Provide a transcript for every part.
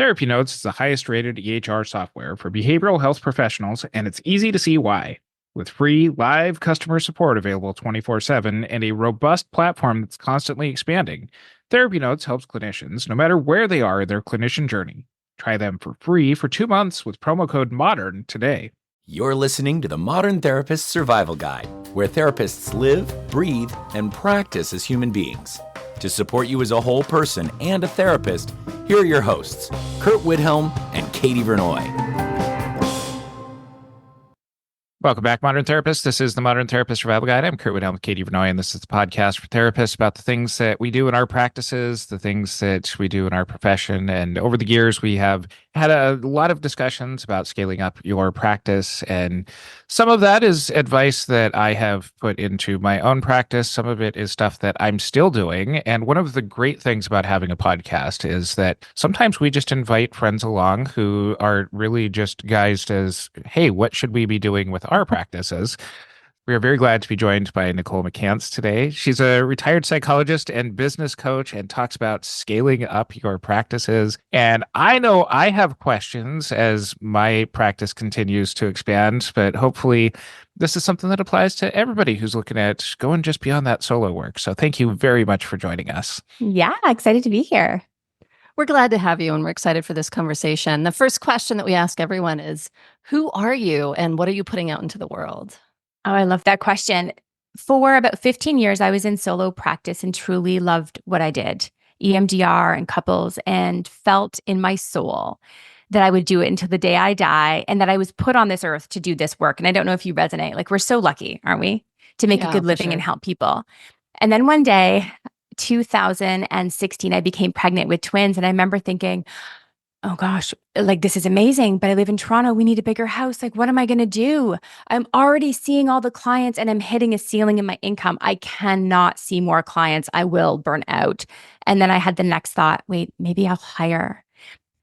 Therapy Notes is the highest rated EHR software for behavioral health professionals, and it's easy to see why. With free live customer support available 24/7 and a robust platform that's constantly expanding, Therapy Notes helps clinicians no matter where they are in their clinician journey. Try them for free for 2 months with promo code MODERN today. You're listening to the Modern Therapist Survival Guide, where therapists live, breathe, and practice as human beings. To support you as a whole person and a therapist, here are your hosts, Curt and Katie Vernoy. Welcome back, Modern Therapists. This is the Modern Therapist Survival Guide. I'm Curt with Katie Vernoy, and this is the podcast for therapists about the things that we do in our practices, the things that we do in our profession. And over the years, we have had a lot of discussions about scaling up your practice. And some of that is advice that I have put into my own practice. Some of it is stuff that I'm still doing. And one of the great things about having a podcast is that sometimes we just invite friends along who are really just guised as, hey, what should we be doing with our practices? We are very glad to be joined by Nicole McCance today. She's a retired psychologist and business coach and talks about scaling up your practices. And I know I have questions as my practice continues to expand, but hopefully this is something that applies to everybody who's looking at going just beyond that solo work. So thank you very much for joining us. Yeah, excited to be here. We're glad to have you, and we're excited for this conversation. The first question that we ask everyone is, who are you and what are you putting out into the world? Oh, I love that question. For about 15 years, I was in solo practice and truly loved what I did, EMDR and couples, and felt in my soul that I would do it until the day I die and that I was put on this earth to do this work. And I don't know if you resonate. Like, we're so lucky, aren't we, to make a good living and help people. And then one day, 2016, I became pregnant with twins. And I remember thinking, oh gosh, like, this is amazing, but I live in Toronto. We need a bigger house. Like, what am I going to do? I'm already seeing all the clients and I'm hitting a ceiling in my income. I cannot see more clients. I will burn out. And then I had the next thought, wait, maybe I'll hire.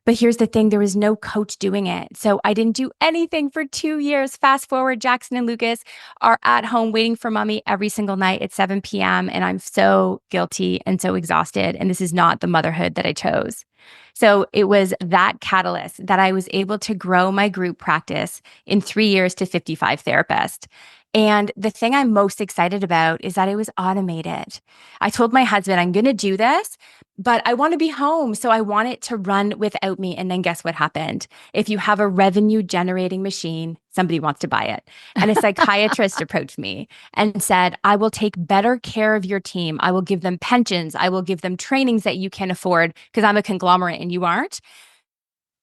But here's the thing, there was no coach doing it. So I didn't do anything for 2 years. Fast forward, Jackson and Lucas are at home waiting for mommy every single night at 7 p.m. And I'm so guilty and so exhausted. And this is not the motherhood that I chose. So it was that catalyst that I was able to grow my group practice in 3 years to 55 therapists. And the thing I'm most excited about is that it was automated. I told my husband, I'm going to do this, but I want to be home. So I want it to run without me. And then guess what happened? If you have a revenue generating machine, somebody wants to buy it. And a psychiatrist approached me and said, I will take better care of your team. I will give them pensions. I will give them trainings that you can afford because I'm a conglomerate and you aren't.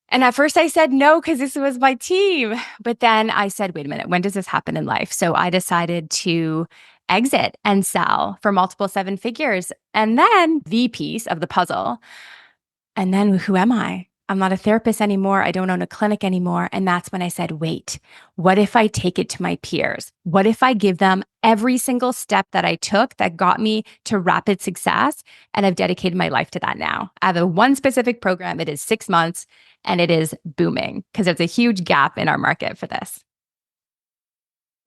And at first I said no, because this was my team. But then I said, wait a minute, when does this happen in life? So I decided to exit and sell for multiple 7 figures. And then the piece of the puzzle. And then who am I? I'm not a therapist anymore. I don't own a clinic anymore. And that's when I said, wait, what if I take it to my peers? What if I give them every single step that I took that got me to rapid success? And I've dedicated my life to that now. I have one specific program. It is 6 months and it is booming because there's a huge gap in our market for this.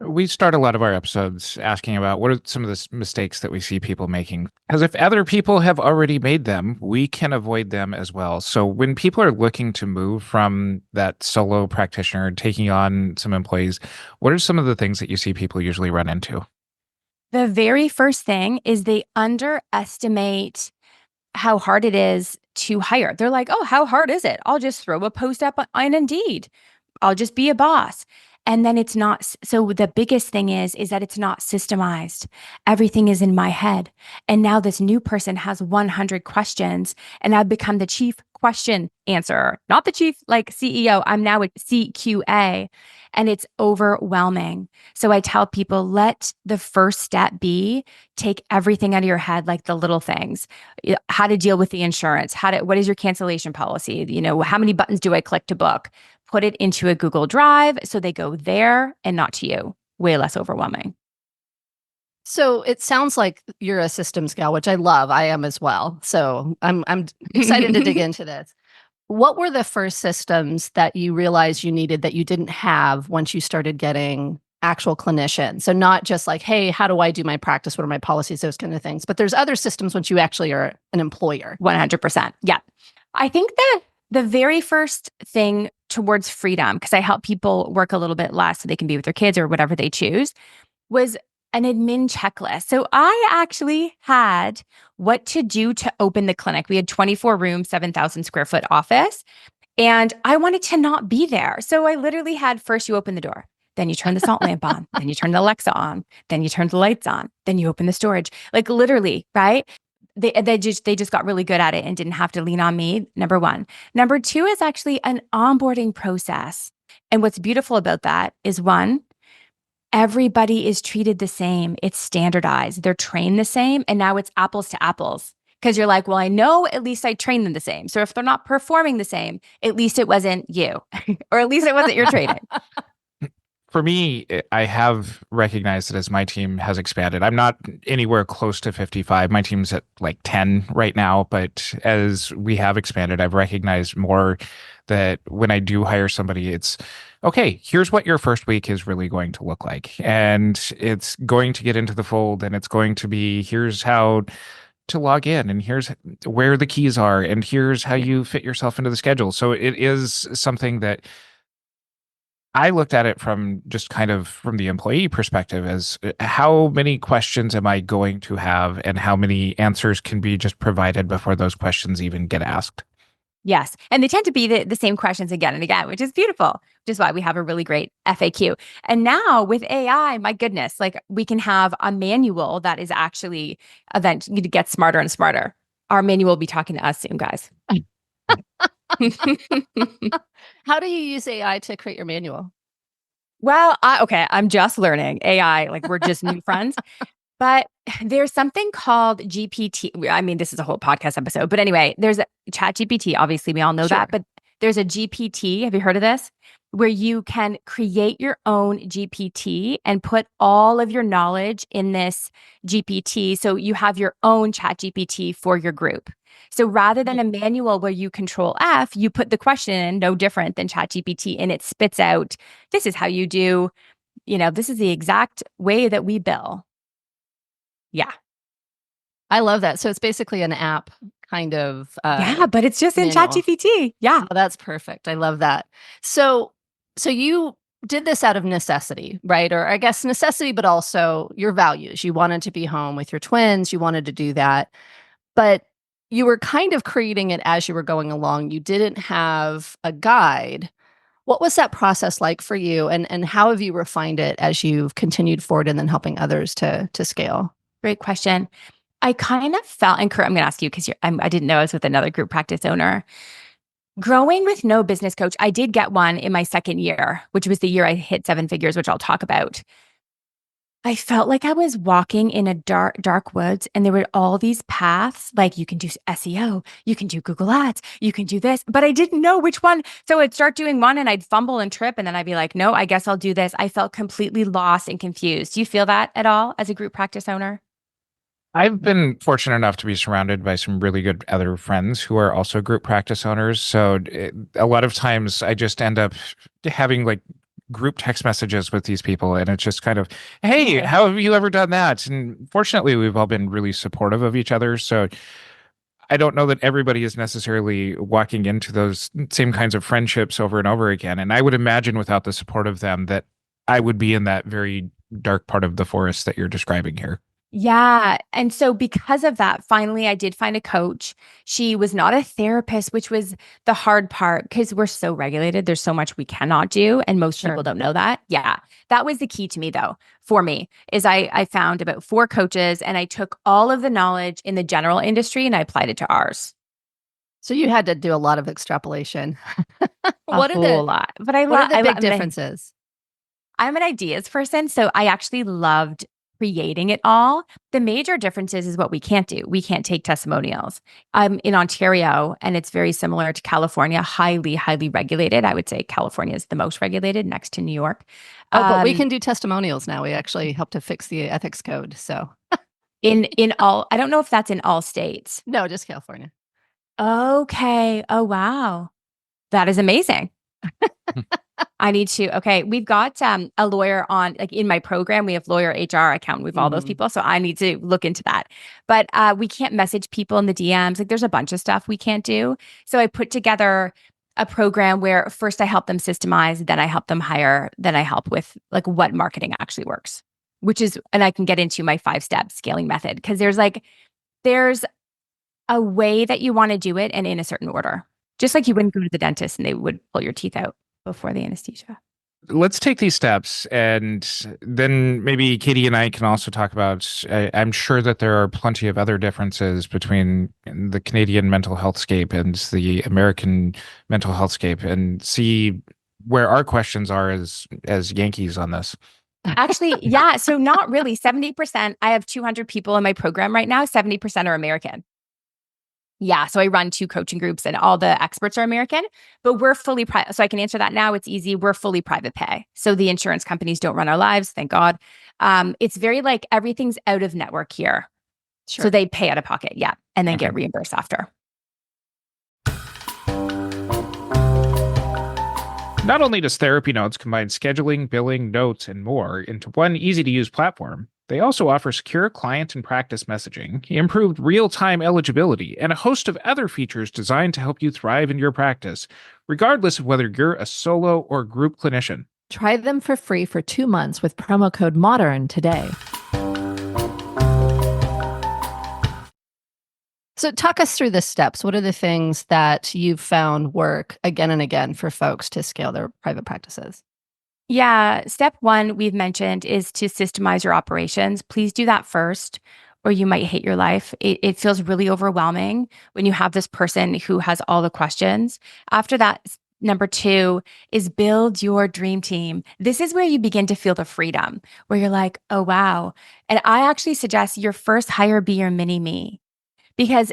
We start a lot of our episodes asking about what are some of the mistakes that we see people making. Because if other people have already made them, we can avoid them as well. So when people are looking to move from that solo practitioner and taking on some employees, what are some of the things that you see people usually run into? The very first thing is they underestimate how hard it is to hire. They're like, oh, how hard is it? I'll just throw a post up on Indeed. I'll just be a boss. And then it's not. So the biggest thing is that it's not systemized. Everything is in my head. And now this new person has 100 questions and I've become the chief question answerer, not the chief like CEO. I'm now a CQA and it's overwhelming. So I tell people, let the first step be take everything out of your head, like the little things, how to deal with the insurance, what is your cancellation policy? How many buttons do I click to book? Put it into a Google Drive so they go there and not to you. Way less overwhelming. So it sounds like you're a systems gal, which I love. I am as well. So I'm excited to dig into this. What were the first systems that you realized you needed that you didn't have once you started getting actual clinicians? So not just like, hey, how do I do my practice? What are my policies? Those kind of things. But there's other systems once you actually are an employer. 100%. Yeah. I think that the very first thing towards freedom, because I help people work a little bit less so they can be with their kids or whatever they choose, was an admin checklist. So I actually had what to do to open the clinic. We had 24 rooms, 7,000 square foot office, and I wanted to not be there. So I literally had, first you open the door, then you turn the salt lamp on, then you turn the Alexa on, then you turn the lights on, then you open the storage. Like literally, right? They just got really good at it and didn't have to lean on me. Number one. Number two is actually an onboarding process. And what's beautiful about that is, one, everybody is treated the same. It's standardized. They're trained the same. And now it's apples to apples. Because you're like, well, I know at least I trained them the same. So if they're not performing the same, at least it wasn't you, or at least it wasn't your training. For me, I have recognized that as my team has expanded, I'm not anywhere close to 55. My team's at like 10 right now. But as we have expanded, I've recognized more that when I do hire somebody, it's okay, here's what your first week is really going to look like. And it's going to get into the fold, and it's going to be, here's how to log in, and here's where the keys are, and here's how you fit yourself into the schedule. So it is something that I looked at it from just kind of from the employee perspective as how many questions am I going to have, and how many answers can be just provided before those questions even get asked. Yes. And they tend to be the same questions again and again, which is beautiful, which is why we have a really great FAQ. And now with AI, my goodness, like we can have a manual that is actually eventually to get smarter and smarter. Our manual will be talking to us soon, guys. How do you use AI to create your manual? Well, I'm just learning AI. Like we're just new friends. But there's something called GPT. I mean, this is a whole podcast episode. But anyway, there's a Chat GPT. Obviously, we all know that. But there's a GPT. Have you heard of this? Where you can create your own GPT and put all of your knowledge in this GPT. So you have your own Chat GPT for your group. So rather than a manual where you control F, you put the question in, no different than Chat GPT, and it spits out, this is how you do, this is the exact way that we bill. Yeah. I love that. So it's basically an app kind of yeah, but it's just in manual. ChatGPT. Yeah. Oh, that's perfect. I love that. So you did this out of necessity, right? Or I guess necessity, but also your values. You wanted to be home with your twins. You wanted to do that. But you were kind of creating it as you were going along. You didn't have a guide. What was that process like for you? And how have you refined it as you've continued forward and then helping others to scale? Great question. I kind of felt, and Curt, I'm going to ask you because I didn't know I was with another group practice owner. Growing with no business coach, I did get one in my second year, which was the year I hit 7 figures, which I'll talk about. I felt like I was walking in a dark woods, and there were all these paths, like you can do SEO, you can do Google Ads, you can do this, but I didn't know which one. So I'd start doing one and I'd fumble and trip, and then I'd be like, no, I guess I'll do this. I felt completely lost and confused. Do you feel that at all as a group practice owner? I've been fortunate enough to be surrounded by some really good other friends who are also group practice owners. So a lot of times I just end up having like group text messages with these people, and it's just kind of, hey, how have you ever done that? And fortunately, we've all been really supportive of each other. So I don't know that everybody is necessarily walking into those same kinds of friendships over and over again. And I would imagine without the support of them that I would be in that very dark part of the forest that you're describing here. Yeah. And so because of that, finally, I did find a coach. She was not a therapist, which was the hard part because we're so regulated. There's so much we cannot do. And most people don't know that. Yeah. That was the key to me, though, for me, is I found about 4 coaches, and I took all of the knowledge in the general industry and I applied it to ours. So you had to do a lot of extrapolation. What are the lot? But I what are the big differences? I'm an ideas person, so I actually loved creating it all. The major differences is what we can't do. We can't take testimonials. I'm in Ontario, and it's very similar to California, highly, highly regulated. I would say California is the most regulated next to New York. Oh, but we can do testimonials now. We actually helped to fix the ethics code. So in all, I don't know if that's in all states. No, just California. Okay. Oh, wow. That is amazing. I need to, okay, we've got a lawyer on, like in my program, we have lawyer, HR, accountant, we have all those people. So I need to look into that. But we can't message people in the DMs. Like there's a bunch of stuff we can't do. So I put together a program where first I help them systemize, then I help them hire, then I help with like what marketing actually works, which is, and I can get into my 5-step scaling method because there's a way that you want to do it and in a certain order. Just like you wouldn't go to the dentist and they would pull your teeth out before the anesthesia. Let's take these steps, and then maybe Katie and I can also talk about. I'm sure that there are plenty of other differences between the Canadian mental health scape and the American mental health scape, and see where our questions are as Yankees on this. Actually, yeah. So not really. 70%. I have 200 people in my program right now. 70% are American. Yeah. So I run 2 coaching groups and all the experts are American, but we're fully private. So I can answer that now. It's easy. We're fully private pay. So the insurance companies don't run our lives. Thank God. It's very like everything's out of network here. Sure. So they pay out of pocket. Yeah. And then Okay. get reimbursed after. Not only does Therapy Notes combine scheduling, billing, notes, and more into one easy-to-use platform, they also offer secure client and practice messaging, improved real-time eligibility, and a host of other features designed to help you thrive in your practice, regardless of whether you're a solo or group clinician. Try them for free for 2 months with promo code MODERN today. So talk us through the steps. What are the things that you've found work again and again for folks to scale their private practices? Yeah. Step 1 we've mentioned is to systemize your operations. Please do that first, or you might hate your life. It feels really overwhelming when you have this person who has all the questions. After that, number 2 is build your dream team. This is where you begin to feel the freedom, where you're like, oh, wow. And I actually suggest your first hire be your mini me. Because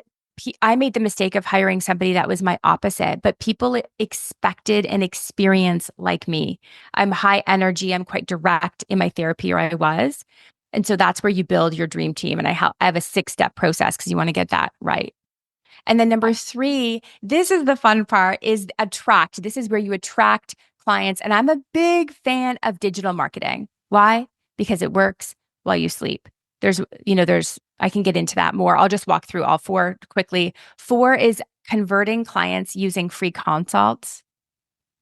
I made the mistake of hiring somebody that was my opposite, but people expected an experience like me. I'm high energy. I'm quite direct in my therapy, or I was. And so that's where you build your dream team. And I have a 6-step process because you want to get that right. And then number 3, this is the fun part, is attract. This is where you attract clients. And I'm a big fan of digital marketing. Why? Because it works while you sleep. I can get into that more. I'll just walk through all 4 quickly. 4 is converting clients using free consults.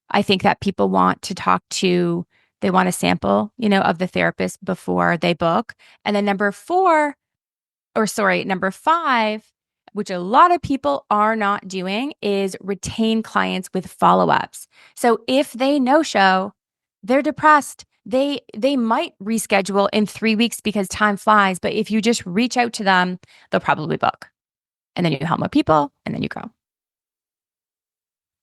I think that people want to they want a sample, of the therapist before they book. And then number 5, which a lot of people are not doing, is retain clients with follow-ups. So if they no-show, they're depressed. They might reschedule in 3 weeks because time flies, but if you just reach out to them, they'll probably book. And then you help more people, and then you grow.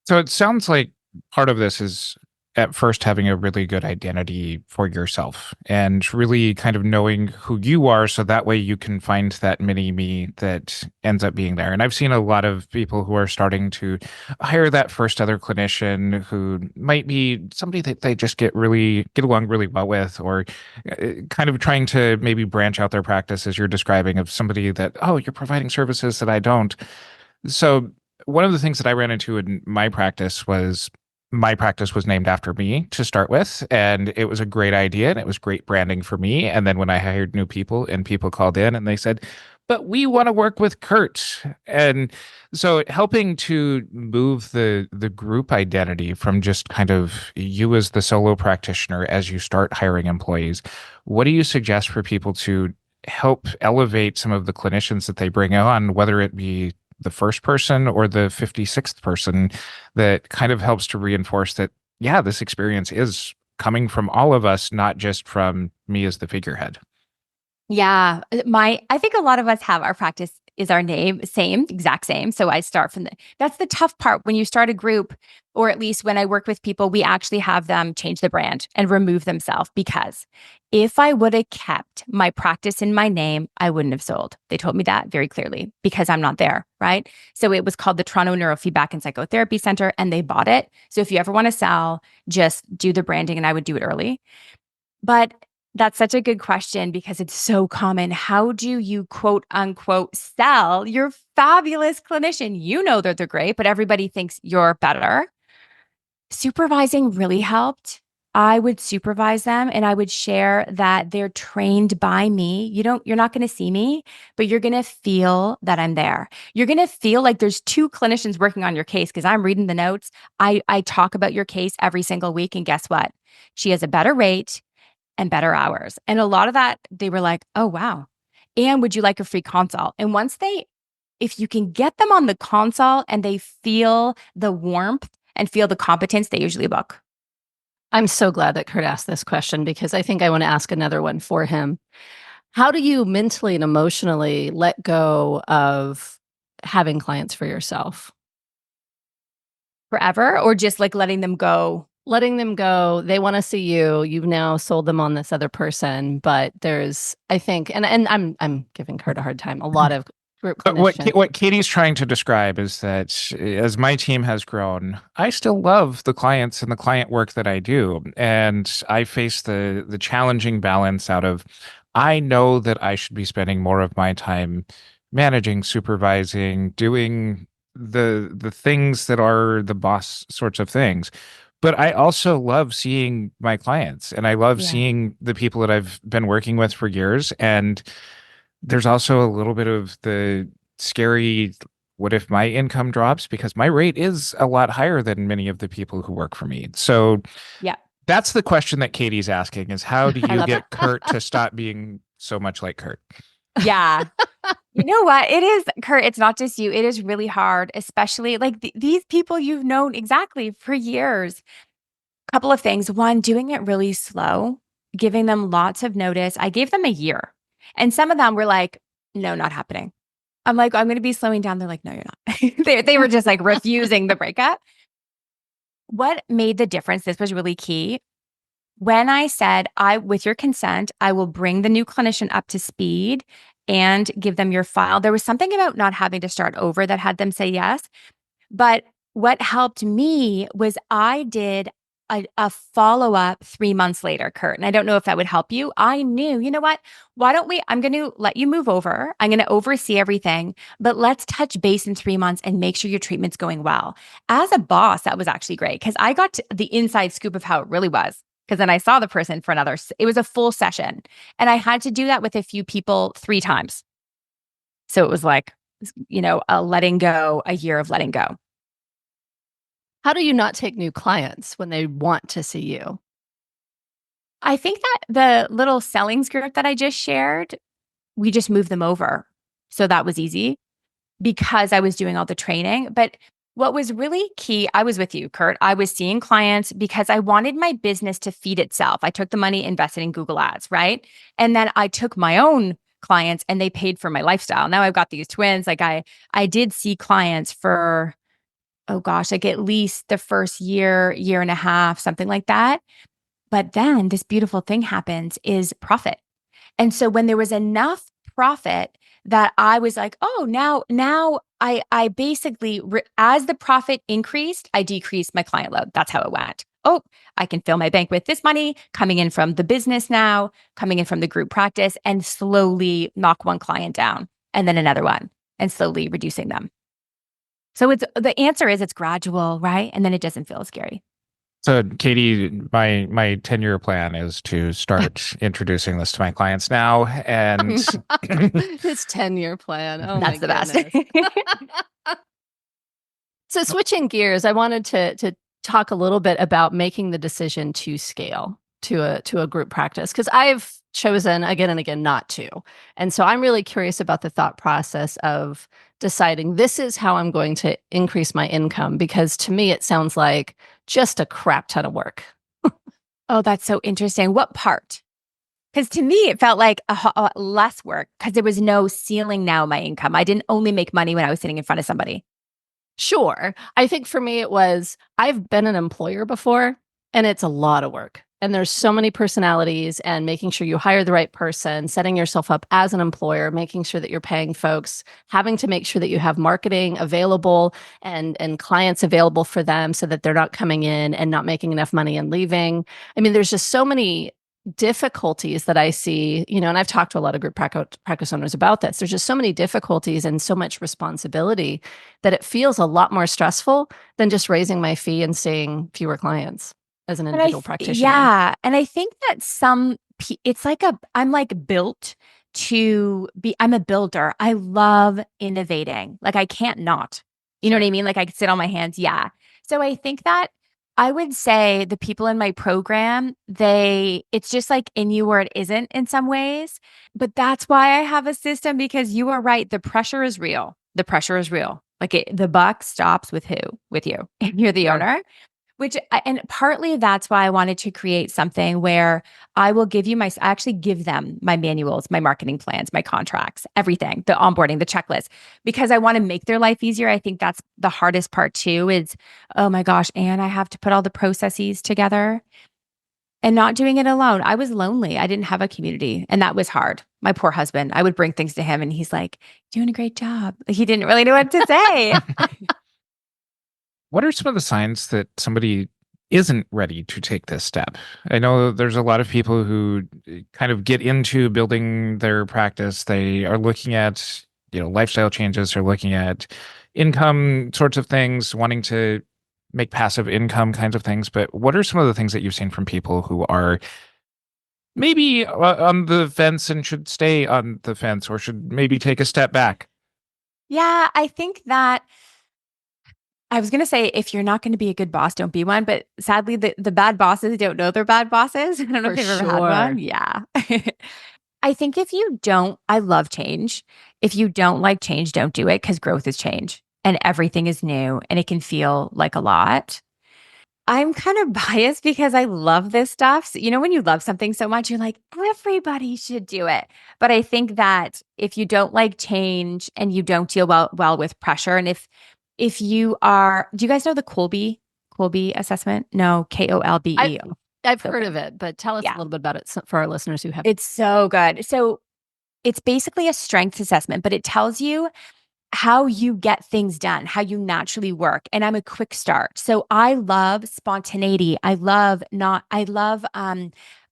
So it sounds like part of this is at first having a really good identity for yourself and really kind of knowing who you are, so that way you can find that mini me that ends up being there. And I've seen a lot of people who are starting to hire that first other clinician who might be somebody that they just get along really well with, or kind of trying to maybe branch out their practice, as you're describing, of somebody that, oh, you're providing services that I don't. So one of the things that I ran into in my practice was named after me to start with, and it was a great idea and it was great branding for me. And then when I hired new people and people called in and they said, but we want to work with Curt. And so helping to move the group identity from just kind of you as the solo practitioner as you start hiring employees, what do you suggest for people to help elevate some of the clinicians that they bring on, whether it be the first person or the 56th person, that kind of helps to reinforce that, yeah, this experience is coming from all of us, not just from me as the figurehead? Yeah. I think a lot of us have our practice is our name, exact same. So I start that's the tough part when you start a group, or at least when I work with people, we actually have them change the brand and remove themselves, because if I would have kept my practice in my name, I wouldn't have sold. They told me that very clearly because I'm not there, right? So it was called the Toronto Neurofeedback and Psychotherapy Center, and they bought it. So if you ever want to sell, just do the branding, and I would do it early. But that's such a good question because it's so common. How do you quote unquote sell your fabulous clinician? You know that they're great, but everybody thinks you're better. Supervising really helped. I would supervise them and I would share that they're trained by me. You're not going to see me, but you're going to feel that I'm there. You're going to feel like there's two clinicians working on your case because I'm reading the notes. I talk about your case every single week. And guess what? She has a better rate and better hours. And a lot of that, they were like, oh, wow. And would you like a free consult? And if you can get them on the consult and they feel the warmth and feel the competence, they usually book. I'm so glad that Curt asked this question because I think I want to ask another one for him. How do you mentally and emotionally let go of having clients for yourself? Forever, or just like letting them go? Letting them go. They want to see you. You've now sold them on this other person, but there's, I think, and I'm giving Curt a hard time. A lot of group clinicians. What Katie's trying to describe is that as my team has grown, I still love the clients and the client work that I do. And I face the challenging balance out of, I know that I should be spending more of my time managing, supervising, doing the things that are the boss sorts of things. But I also love seeing my clients and I love seeing the people that I've been working with for years. And there's also a little bit of the scary, what if my income drops? Because my rate is a lot higher than many of the people who work for me. So Yeah. that's the question that Katie's asking is how do I you love get Curt to stop being so much like Curt? Yeah. You know what? It is, Curt, it's not just you. It is really hard, especially like these people you've known exactly for years. Couple of things. One, doing it really slow, giving them lots of notice. I gave them a year. And some of them were like, no, not happening. I'm like, I'm going to be slowing down. They're like, no, you're not. They were just like refusing the breakup. What made the difference? This was really key. When I said, with your consent, I will bring the new clinician up to speed and give them your file. There was something about not having to start over that had them say yes. But what helped me was I did a follow-up 3 months later, Curt. And I don't know if that would help you. I knew, you know what? Why don't I'm going to let you move over. I'm going to oversee everything, but let's touch base in 3 months and make sure your treatment's going well. As a boss, that was actually great because I got the inside scoop of how it really was. Because then I saw the person for it was a full session. And I had to do that with a few people 3 times. So it was like, a letting go, a year of letting go. How do you not take new clients when they want to see you? I think that the little selling script that I just shared, we just moved them over. So that was easy because I was doing all the training. But what was really key, I was with you, Curt. I was seeing clients because I wanted my business to feed itself. I took the money, invested in Google Ads, right? And then I took my own clients and they paid for my lifestyle. Now I've got these twins. Like I did see clients for, oh gosh, like at least the first year and a half, something like that. But then this beautiful thing happens is profit. And so when there was enough profit that I was like, oh, now I basically, as the profit increased, I decreased my client load. That's how it went. Oh, I can fill my bank with this money coming in from the business now, coming in from the group practice, and slowly knock one client down and then another one and slowly reducing them. So the answer is it's gradual, right? And then it doesn't feel scary. So Katie, my 10-year plan is to start introducing this to my clients now. And His 10-year plan. Oh, that's the best. So switching gears, I wanted to talk a little bit about making the decision to scale to a group practice because I've chosen again and again not to. And so I'm really curious about the thought process of deciding this is how I'm going to increase my income because to me it sounds like just a crap ton of work. Oh, that's so interesting. What part? Because to me, it felt like a less work because there was no ceiling now in my income. I didn't only make money when I was sitting in front of somebody. Sure. I think for me, it was, I've been an employer before and it's a lot of work. And there's so many personalities and making sure you hire the right person, setting yourself up as an employer, making sure that you're paying folks, having to make sure that you have marketing available and clients available for them so that they're not coming in and not making enough money and leaving. I mean, there's just so many difficulties that I see, and I've talked to a lot of group practice owners about this. There's just so many difficulties and so much responsibility that it feels a lot more stressful than just raising my fee and seeing fewer clients as an individual practitioner. Yeah. And I think that it's like I'm like built to be, I'm a builder. I love innovating. Like I can't not, you know what I mean? Like I could sit on my hands. Yeah. So I think that I would say the people in my program, it's just like in you where it isn't in some ways. But that's why I have a system, because you are right. The pressure is real. The pressure is real. Like the buck stops with who? With you. And you're the owner. And partly that's why I wanted to create something where I will I actually give them my manuals, my marketing plans, my contracts, everything, the onboarding, the checklist, because I want to make their life easier. I think that's the hardest part too is, oh my gosh, and I have to put all the processes together and not doing it alone. I was lonely. I didn't have a community, and that was hard. My poor husband, I would bring things to him and he's like, doing a great job. He didn't really know what to say. What are some of the signs that somebody isn't ready to take this step? I know there's a lot of people who kind of get into building their practice. They are looking at, lifestyle changes, they're looking at income sorts of things, wanting to make passive income kinds of things. But what are some of the things that you've seen from people who are maybe on the fence and should stay on the fence, or should maybe take a step back? Yeah, I think that I was going to say, if you're not going to be a good boss, don't be one. But sadly, the bad bosses don't know they're bad bosses. I don't know if you've ever had one. Yeah. I think I love change. If you don't like change, don't do it, because growth is change and everything is new and it can feel like a lot. I'm kind of biased because I love this stuff. So, when you love something so much, you're like, everybody should do it. But I think that if you don't like change and you don't deal well with pressure, and if you are, do you guys know the Kolbe assessment? No, KOLBE. I've heard of it, but tell us a little bit about it for our listeners who haven't. It's so good. So it's basically a strengths assessment, but it tells you how you get things done, how you naturally work. And I'm a quick start. So I love spontaneity. I love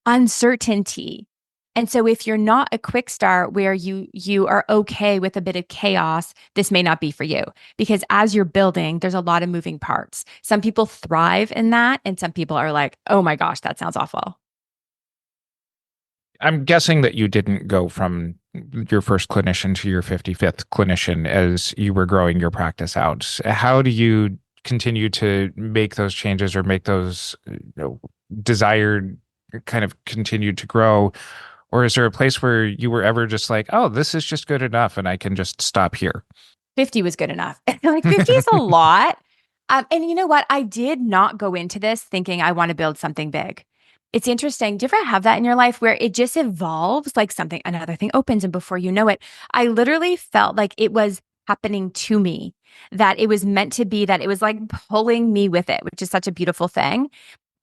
uncertainty. And so if you're not a quick start where you are okay with a bit of chaos, this may not be for you, because as you're building, there's a lot of moving parts. Some people thrive in that, and some people are like, oh my gosh, that sounds awful. I'm guessing that you didn't go from your first clinician to your 55th clinician as you were growing your practice out. How do you continue to make those changes, or make those desired kind of continue to grow? Or is there a place where you were ever just like, oh, this is just good enough and I can just stop here? 50 was good enough. Like 50 is a lot. And you know what? I did not go into this thinking I want to build something big. It's interesting. Do you ever have that in your life where it just evolves, like another thing opens, and before you know it, I literally felt like it was happening to me, that it was meant to be, that it was like pulling me with it, which is such a beautiful thing.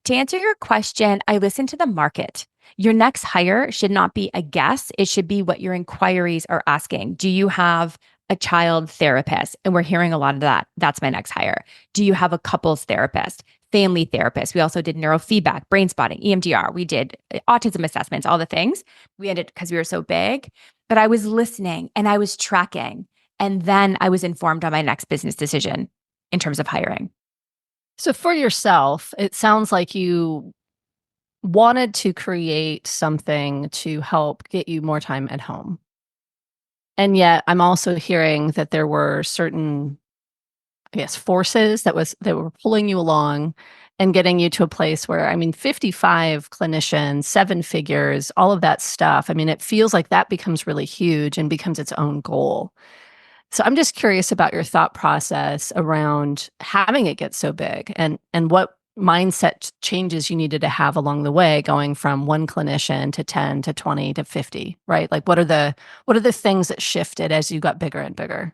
To answer your question, I listen to the market. Your next hire should not be a guess. It should be what your inquiries are asking. Do you have a child therapist? And we're hearing a lot of that. That's my next hire. Do you have a couples therapist? Family therapist? We also did neurofeedback, brain spotting, EMDR. We did autism assessments, all the things. We ended because we were so big. But I was listening and I was tracking. And then I was informed on my next business decision in terms of hiring. So for yourself, it sounds like you wanted to create something to help get you more time at home. And yet I'm also hearing that there were certain, forces that were pulling you along and getting you to a place where, 55 clinicians, 7 figures, all of that stuff. It feels like that becomes really huge and becomes its own goal. So I'm just curious about your thought process around having it get so big, and what mindset changes you needed to have along the way, going from 1 clinician to 10 to 20 to 50, right? Like what are the things that shifted as you got bigger and bigger?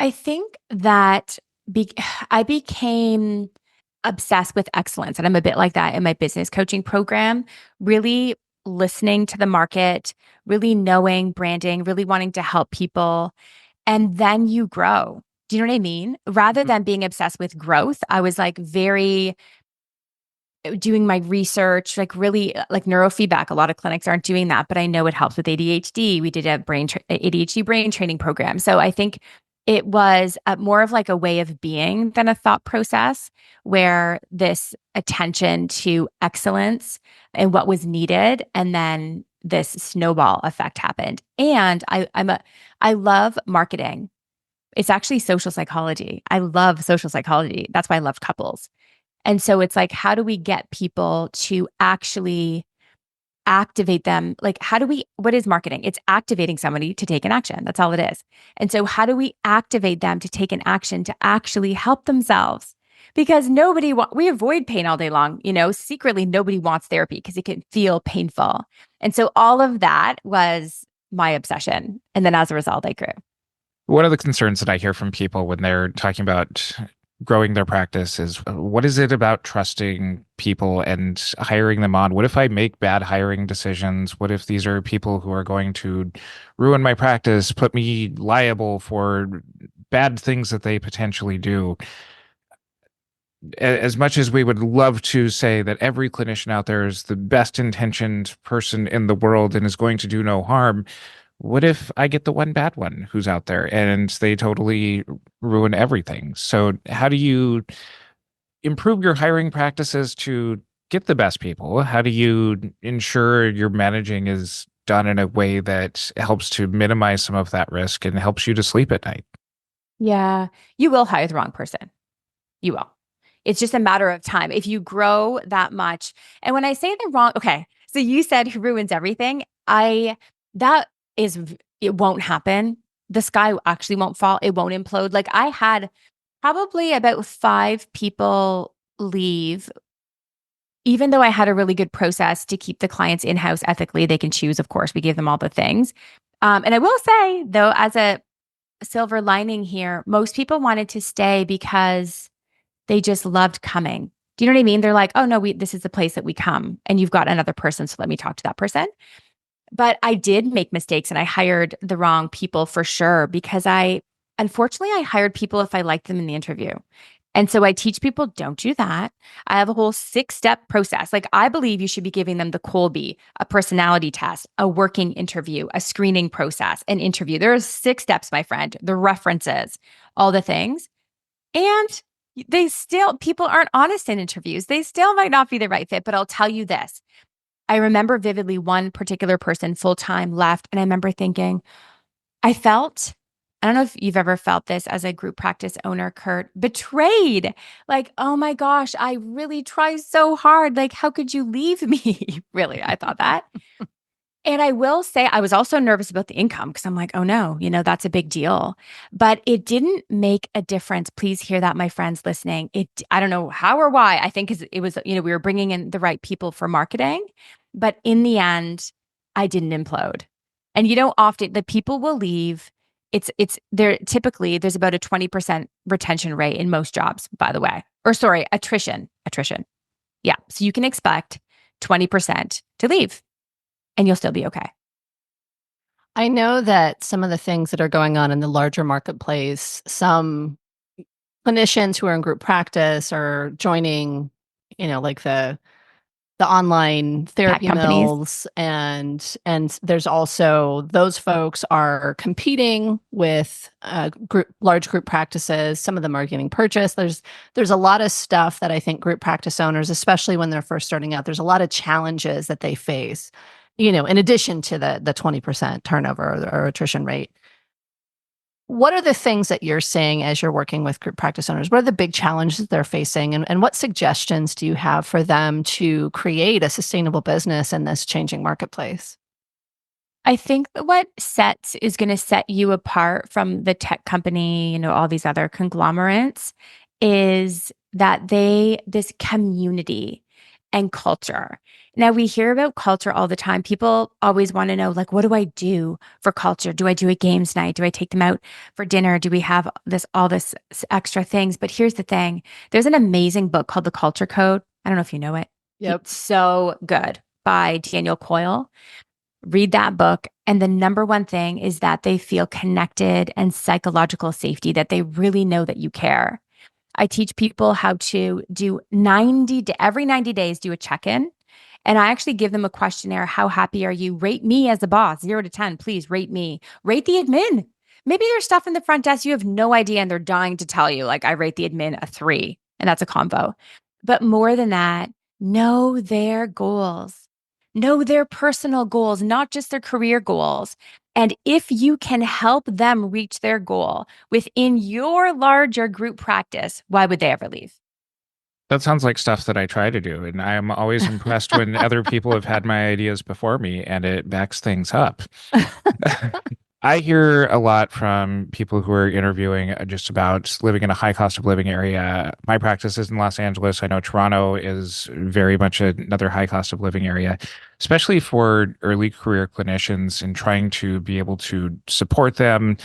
I think that I became obsessed with excellence, and I'm a bit like that in my business coaching program, really listening to the market, really knowing branding, really wanting to help people. And then you grow. Do you know what I mean? Rather than being obsessed with growth, I was like very doing my research, like really like neurofeedback. A lot of clinics aren't doing that, but I know it helps with ADHD. We did a ADHD brain training program. So I think it was more of like a way of being than a thought process, where this attention to excellence and what was needed, and then this snowball effect happened. And I love marketing. It's actually social psychology. I love social psychology. That's why I love couples. And so it's like, how do we get people to actually activate them? Like, what is marketing? It's activating somebody to take an action. That's all it is. And so how do we activate them to take an action to actually help themselves? Because we avoid pain all day long. Secretly, nobody wants therapy because it can feel painful. And so all of that was my obsession. And then as a result, I grew. One of the concerns that I hear from people when they're talking about growing their practice is, what is it about trusting people and hiring them on? What if I make bad hiring decisions? What if these are people who are going to ruin my practice, put me liable for bad things that they potentially do? As much as we would love to say that every clinician out there is the best intentioned person in the world and is going to do no harm, what if I get the one bad one who's out there and they totally ruin everything? So how do you improve your hiring practices to get the best people? How do you ensure your managing is done in a way that helps to minimize some of that risk and helps you to sleep at night? Yeah, you will hire the wrong person. You will. It's just a matter of time. If you grow that much, and when I say the wrong, okay, so you said who ruins everything. It won't happen. The sky actually won't fall. It won't implode. Like, I had probably about 5 people leave, even though I had a really good process to keep the clients in-house ethically. They can choose, of course. We gave them all the things. And I will say, though, as a silver lining here, most people wanted to stay because they just loved coming. Do you know what I mean? They're like, oh no, this is the place that we come, and you've got another person, so let me talk to that person. But I did make mistakes, and I hired the wrong people for sure, because unfortunately, I hired people if I liked them in the interview. And so I teach people, don't do that. I have a whole 6-step process. Like, I believe you should be giving them the Colby, a personality test, a working interview, a screening process, an interview. There are 6 steps, my friend, the references, all the things. And people aren't honest in interviews. They still might not be the right fit, but I'll tell you this. I remember vividly one particular person full-time left, and I remember thinking, I don't know if you've ever felt this as a group practice owner, Curt, betrayed. Like, oh my gosh, I really try so hard. Like, how could you leave me? Really, I thought that. And I will say, I was also nervous about the income, because I'm like, oh no, that's a big deal. But it didn't make a difference. Please hear that, my friends listening. I don't know how or why. I think it was, we were bringing in the right people for marketing, but in the end, I didn't implode. And often the people will leave. Typically there's about a 20% retention rate in most jobs, by the way, or sorry, attrition. Yeah. So you can expect 20% to leave, and you'll still be okay. I know that some of the things that are going on in the larger marketplace, some clinicians who are in group practice are joining, like the online therapy mills, and there's also those folks are competing with large group practices. Some of them are getting purchased. There's a lot of stuff that I think group practice owners, especially when they're first starting out, there's a lot of challenges that they face, in addition to the 20% turnover or attrition rate. What are the things that you're seeing as you're working with group practice owners? What are the big challenges they're facing? And what suggestions do you have for them to create a sustainable business in this changing marketplace? I think that what is going to set you apart from the tech company, all these other conglomerates, is that this community and culture. Now, we hear about culture all the time. People always want to know, like, what do I do for culture? Do I do a games night? Do I take them out for dinner? Do we have all this extra things? But here's the thing. There's an amazing book called The Culture Code. I don't know if you know it. Yep. It's so good, by Daniel Coyle. Read that book. And the number one thing is that they feel connected and psychological safety, that they really know that you care. I teach people how to do every 90 days, do a check-in. And I actually give them a questionnaire. How happy are you? Rate me as a boss, 0 to 10. Please rate me. Rate the admin. Maybe there's stuff in the front desk you have no idea and they're dying to tell you, like I rate the admin a 3, and that's a convo. But more than that, know their goals. Know their personal goals, not just their career goals. And if you can help them reach their goal within your larger group practice, why would they ever leave? That sounds like stuff that I try to do. And I am always impressed when other people have had my ideas before me and it backs things up. I hear a lot from people who are interviewing just about living in a high cost of living area. My practice is in Los Angeles. I know Toronto is very much another high cost of living area, especially for early career clinicians and trying to be able to support them.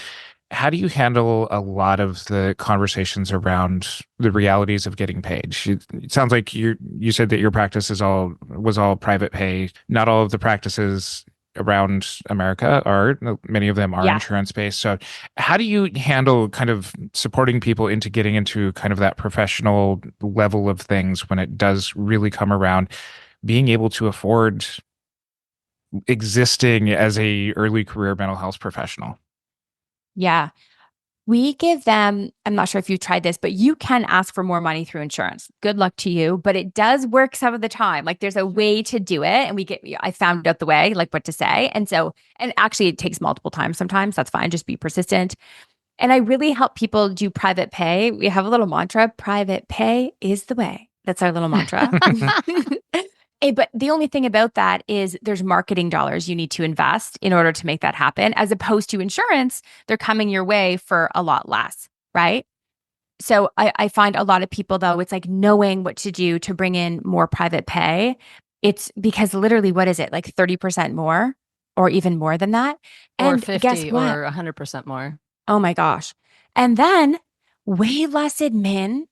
How do you handle a lot of the conversations around the realities of getting paid? It sounds like you said that your practice was all private pay. Not all of the practices around America are. Many of them are insurance based. So how do you handle kind of supporting people into getting into kind of that professional level of things when it does really come around being able to afford existing as a early career mental health professional? Yeah. We give them, I'm not sure if you've tried this, but you can ask for more money through insurance. Good luck to you, but it does work some of the time. Like there's a way to do it. And I found out the way, like what to say. And actually it takes multiple times sometimes. That's fine. Just be persistent. And I really help people do private pay. We have a little mantra, private pay is the way. That's our little mantra. But the only thing about that is there's marketing dollars you need to invest in order to make that happen, as opposed to insurance. They're coming your way for a lot less, right? So I find a lot of people, though, it's like knowing what to do to bring in more private pay. It's because literally, what is it, like 30% more or even more than that? Or And 50 guess what? or 100% more. Oh my gosh. And then way less admin.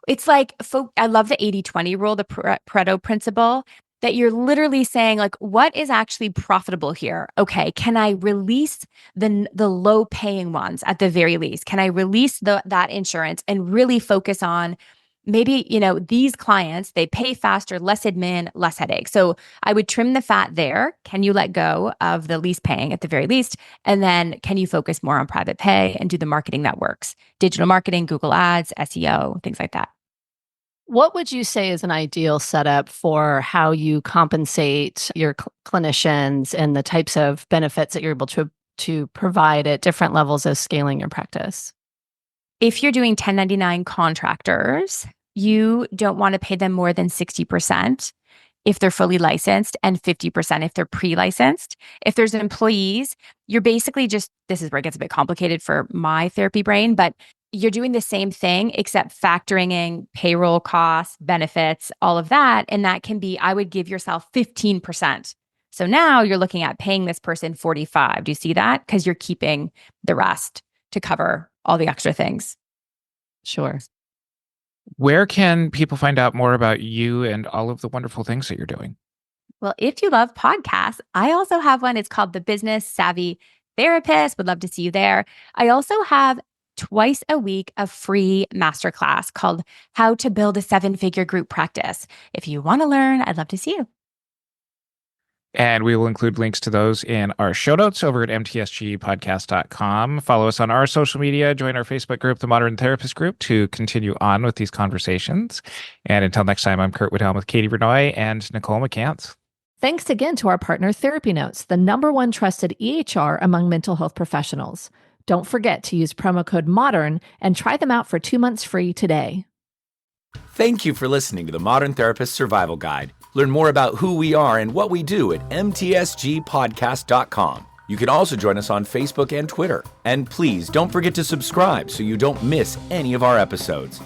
It's like, I love the 80-20 rule, the Pareto principle, that you're literally saying, like, what is actually profitable here? Okay, can I release the low paying ones at the very least? Can I release that insurance and really focus on maybe, these clients, they pay faster, less admin, less headache. So I would trim the fat there. Can you let go of the least paying at the very least? And then can you focus more on private pay and do the marketing that works? Digital marketing, Google Ads, SEO, things like that. What would you say is an ideal setup for how you compensate your clinicians and the types of benefits that you're able to provide at different levels of scaling your practice? If you're doing 1099 contractors, you don't want to pay them more than 60% if they're fully licensed and 50% if they're pre-licensed. If there's employees, you're basically this is where it gets a bit complicated for my therapy brain, but you're doing the same thing except factoring in payroll costs, benefits, all of that. And that can be, I would give yourself 15%. So now you're looking at paying this person 45. Do you see that? Because you're keeping the rest to cover all the extra things. Sure. Where can people find out more about you and all of the wonderful things that you're doing? Well, if you love podcasts, I also have one. It's called The Business Savvy Therapist. Would love to see you there. I also have twice a week a free masterclass called How to Build a 7-Figure Group Practice. If you want to learn, I'd love to see you. And we will include links to those in our show notes over at mtsgpodcast.com. Follow us on our social media. Join our Facebook group, The Modern Therapist Group, to continue on with these conversations. And until next time, I'm Curt with Katie Vernoy and Nicole McCance. Thanks again to our partner, Therapy Notes, the #1 trusted EHR among mental health professionals. Don't forget to use promo code MODERN and try them out for 2 months free today. Thank you for listening to the Modern Therapist Survival Guide. Learn more about who we are and what we do at mtsgpodcast.com. You can also join us on Facebook and Twitter. And please don't forget to subscribe so you don't miss any of our episodes.